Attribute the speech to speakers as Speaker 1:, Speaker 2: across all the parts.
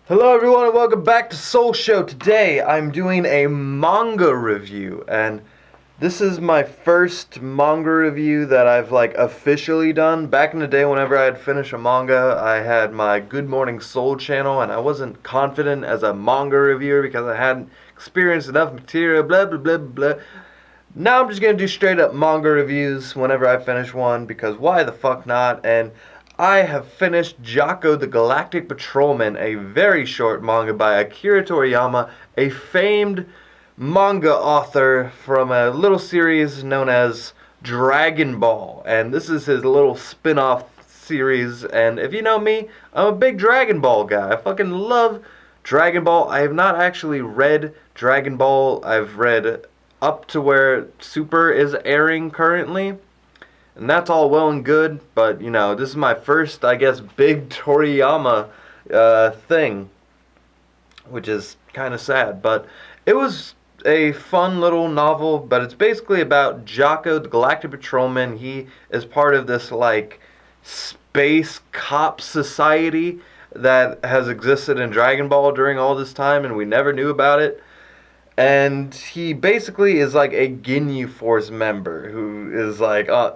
Speaker 1: Hello everyone and welcome back to Soul Show. Today I'm doing a manga review, and this is my first manga review that I've officially done. Back in the day, whenever I'd finish a manga, I had my Good Morning Soul channel, and I wasn't confident as a manga reviewer because I hadn't experienced enough material, blah blah blah blah. Now I'm just gonna do straight up manga reviews whenever I finish one, because why the fuck not? And I have finished JACO the Galactic Patrolman, a very short manga by Akira Toriyama, a famed manga author from a little series known as Dragon Ball. And this is his little spin-off series, and if you know me, I'm a big Dragon Ball guy. I fucking love Dragon Ball. I have not actually read Dragon Ball. I've read up to where Super is airing currently. And that's all well and good, but, you know, this is my first, I guess, big Toriyama thing, which is kind of sad. But it was a fun little novel, but it's basically about JACO, the Galactic Patrolman. He is part of this, space cop society that has existed in Dragon Ball during all this time, and we never knew about it. And he basically is like a Ginyu Force member who is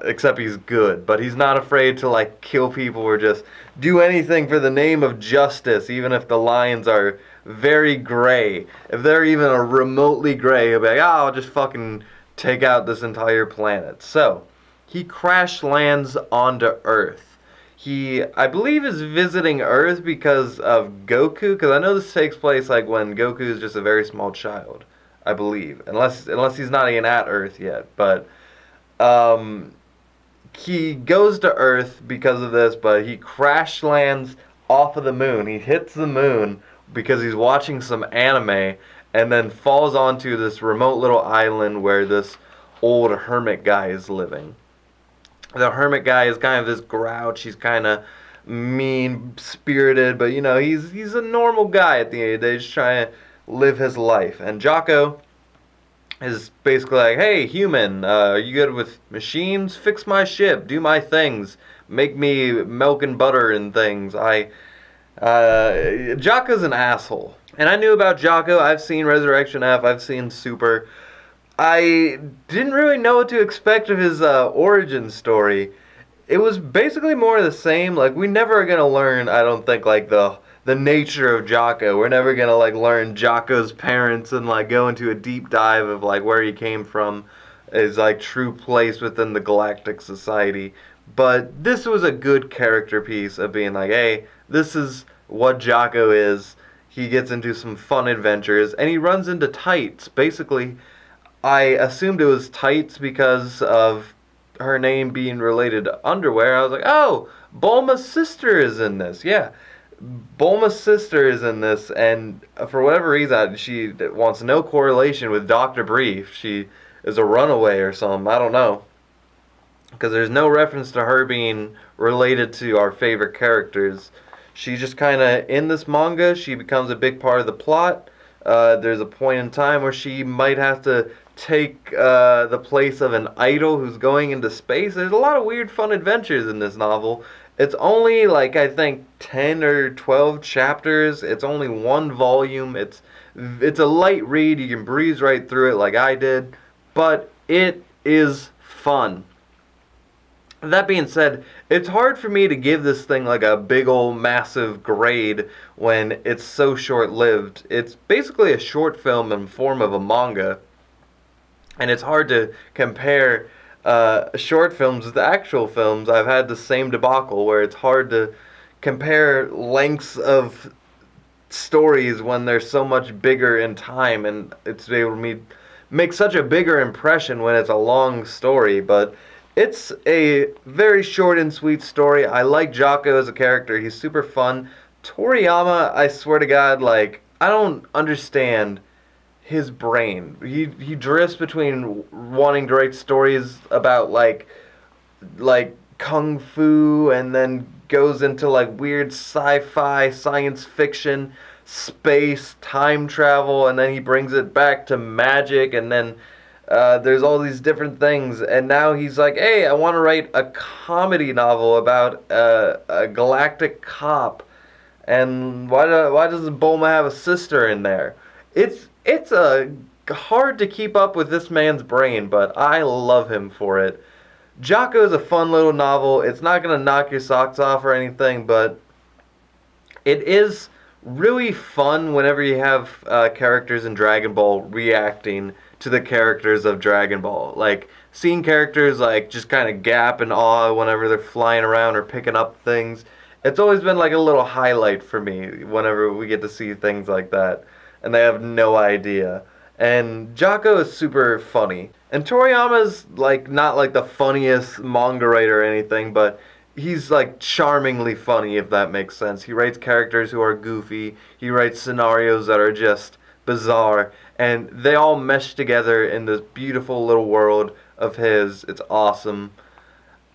Speaker 1: except he's good, but he's not afraid to kill people or just do anything for the name of justice, even if the lines are very gray. If they're even a remotely gray, he'll be like, I'll just fucking take out this entire planet. So, he crash lands onto Earth. He, I believe, is visiting Earth because of Goku, because I know this takes place when Goku is just a very small child, I believe, unless he's not even at Earth yet. But he goes to Earth because of this, but he crash lands off of the moon. He hits the moon because he's watching some anime, and then falls onto this remote little island where this old hermit guy is living. The hermit guy is kind of this grouch. He's kind of mean-spirited, but, you know, he's a normal guy at the end of the day, just trying to live his life. And JACO is basically like, hey, human, are you good with machines? Fix my ship. Do my things. Make me milk and butter and things. JACO's an asshole. And I knew about JACO. I've seen Resurrection F. I've seen Super. I didn't really know what to expect of his origin story. It was basically more of the same. We never are gonna learn, I don't think, the nature of JACO. We're never gonna learn JACO's parents and go into a deep dive of where he came from, his true place within the Galactic Society. But this was a good character piece of being hey, this is what JACO is. He gets into some fun adventures, and he runs into Tights. Basically, I assumed it was Tights because of her name being related to underwear. I was like, oh, Bulma's sister is in this. Yeah, Bulma's sister is in this, and for whatever reason, she wants no correlation with Dr. Brief. She is a runaway or something. I don't know. Because there's no reference to her being related to our favorite characters. She's just kind of in this manga. She becomes a big part of the plot. There's a point in time where she might have to take the place of an idol who's going into space. There's a lot of weird, fun adventures in this novel. It's only I think 10 or 12 chapters. It's only one volume. It's a light read. You can breeze right through it like I did, but it is fun. That being said, it's hard for me to give this thing a big old massive grade when it's so short-lived. It's basically a short film in form of a manga, and it's hard to compare short films with actual films. I've had the same debacle where it's hard to compare lengths of stories when they're so much bigger in time, and it's able to make such a bigger impression when it's a long story. But it's a very short and sweet story. I like JACO as a character. He's super fun. Toriyama, I swear to God, I don't understand his brain. He drifts between wanting to write stories about like kung fu, and then goes into weird sci-fi, science fiction, space, time travel, and then he brings it back to magic, and then there's all these different things, and now he's like, hey, I want to write a comedy novel about a galactic cop. And why doesn't Bulma have a sister in there? It's hard to keep up with this man's brain, but I love him for it. JACO is a fun little novel. It's not going to knock your socks off or anything, but it is really fun whenever you have characters in Dragon Ball reacting to the characters of Dragon Ball. Like, seeing characters like just kind of gap in awe whenever they're flying around or picking up things. It's always been like a little highlight for me whenever we get to see things like that. And they have no idea. And JACO is super funny. And Toriyama's like not like the funniest manga writer or anything, but he's like charmingly funny, if that makes sense. He writes characters who are goofy. He writes scenarios that are just bizarre, and they all mesh together in this beautiful little world of his. It's awesome.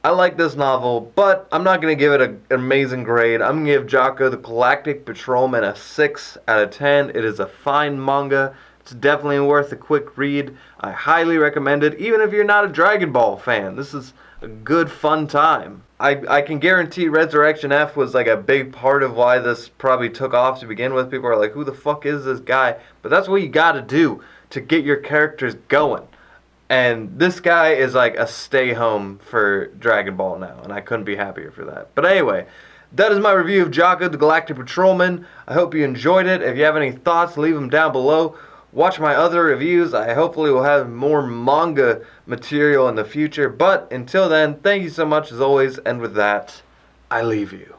Speaker 1: I like this novel, but I'm not going to give it an amazing grade. I'm going to give JACO the Galactic Patrolman a 6 out of 10. It is a fine manga. It's definitely worth a quick read. I highly recommend it, even if you're not a Dragon Ball fan. This is a good, fun time. I can guarantee Resurrection F was like a big part of why this probably took off to begin with. People are like, who the fuck is this guy? But that's what you gotta do to get your characters going. And this guy is like a stay home for Dragon Ball now, and I couldn't be happier for that. But anyway, that is my review of JACO, the Galactic Patrolman. I hope you enjoyed it. If you have any thoughts, leave them down below. Watch my other reviews. I hopefully will have more manga material in the future. But until then, thank you so much as always. And with that, I leave you.